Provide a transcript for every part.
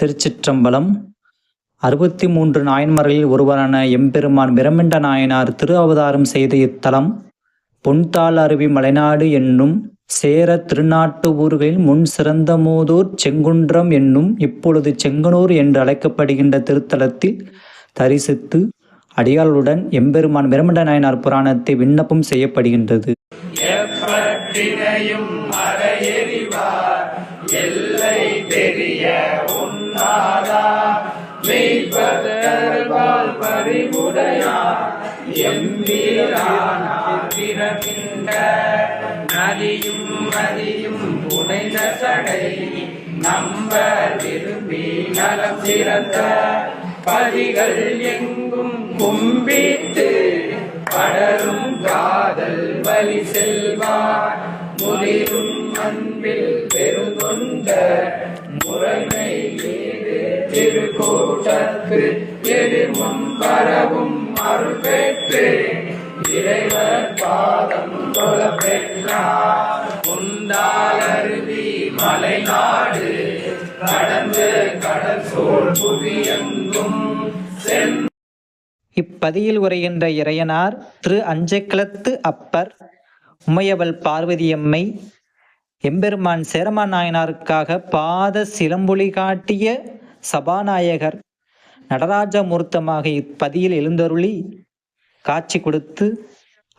திருச்சிற்றம்பலம். 63 நாயன்மார்களில் ஒருவரான எம்பெருமான் பிரமிண்ட நாயனார் திரு அவதாரம் செய்த இத்தலம் பொன்தாள் அருவி மலைநாடு என்னும் சேர திருநாட்டு ஊர்களில் முன் சிறந்தமோதூர் செங்குன்றம் என்னும் இப்பொழுது செங்கனூர் என்று அழைக்கப்படுகின்ற திருத்தலத்தில் தரிசித்து அடியாளுடன் எம்பெருமான் பிரமிண்ட நாயனார் புராணத்தை விண்ணப்பம் செய்யப்படுகின்றது. எல்லை தெரிய உன்னாதா மெய்பதர்வால் பறிவுடையார் எம்பீரானார் பிறக்கின்ற நதியும் மதியும் புனைந்த சடை நம்ப விரும்பி நலம் சிறந்த பதிகள் எங்கும் கும்பிட்டு படரும் காதல் வழி செல்வார் முதிரும் அன்பில் பெருங்கொண்ட முறைமை மீது திருக்கூட்டத்து எதிர்முன் வரவும் அருள் பெற்று இறைவர் பாதம் தொழ பெற்றார். உண்டால் அருவி மலைநாடு கடந்து கடல் சூழ் புவியெங்கும் இப்பதியில் உரைகின்ற இறையனார் திரு அஞ்சைக்களத்து அப்பர், உமையவள் பார்வதியம்மை, எம்பெருமான் சேரமான் நாயனாருக்காக பாத சிலம்பொலி காட்டிய சபாநாயகர் நடராஜ மூர்த்தமாக இப்பதியில் எழுந்தருளி காட்சி கொடுத்து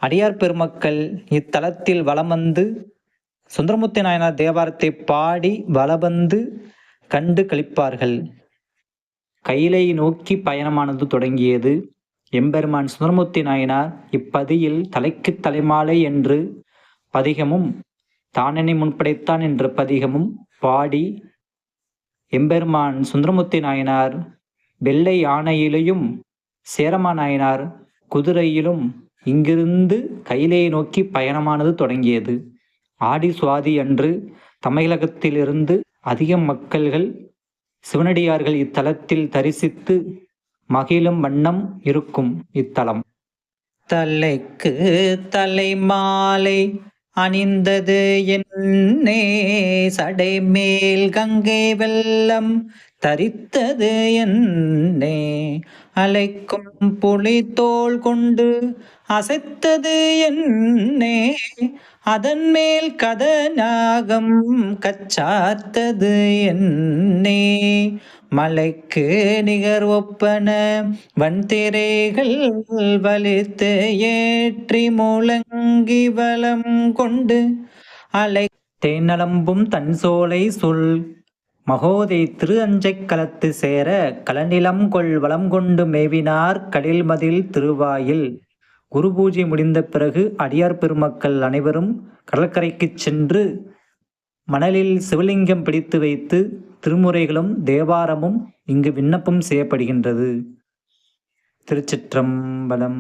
அடியார் பெருமக்கள் இத்தலத்தில் வலம் வந்து சுந்தரமூர்த்தி நாயனார் தேவாரத்தை பாடி வலவந்து கண்டு கழிப்பார்கள். கைலை நோக்கி பயணமானது தொடங்கியது. எம்பெருமான் சுந்தரமூர்த்தி நாயனார் இப்பதியில் தலைக்கு தலைமாலை என்று பதிகமும் தானெனை முன்படைத்தான் என்ற பதிகமும் பாடி எம்பெருமான் சுந்தரமூர்த்தி நாயனார் வெள்ளை யானையிலையும் சேரமான் நாயனார் குதிரையிலும் இங்கிருந்து கைலையை நோக்கி பயணமானது தொடங்கியது. ஆடி சுவாதி அன்று தமிழகத்திலிருந்து அதிக மக்கள்கள் சிவனடியார்கள் இத்தலத்தில் தரிசித்து மகிழும் வண்ணம் இருக்கும் இத்தலம். தலைக்கு தலைமாலை அணிந்தது என்னே, சடைமேல் கங்கை வெள்ளம் தரித்தது என்னே, அலைக்கும் புலி தோள் கொண்டு அசைத்தது என்னே, அதன் மேல் கதநாகம் கச்சாத்தது என்னே, மலைக்கு நிகர் ஒப்பன வன்திரைகள் வலித்து ஏற்றி முழங்கி வலம் கொண்டு அலை தேனலம்பும் தன் சோலை சொல் மகோதை திரு அஞ்சைக்களத்து சேர களநிலம் கொள் வளம் கொண்டு மேவினார் கலில்மதில் திருவாயில். குரு பூஜை முடிந்த பிறகு அடியார் பெருமக்கள் அனைவரும் கடற்கரைக்கு சென்று மணலில் சிவலிங்கம் பிடித்து வைத்து திருமுறைகளும் தேவாரமும் இங்கு விண்ணப்பம் செய்யப்படுகின்றது. திருச்சிற்றம்பலம்.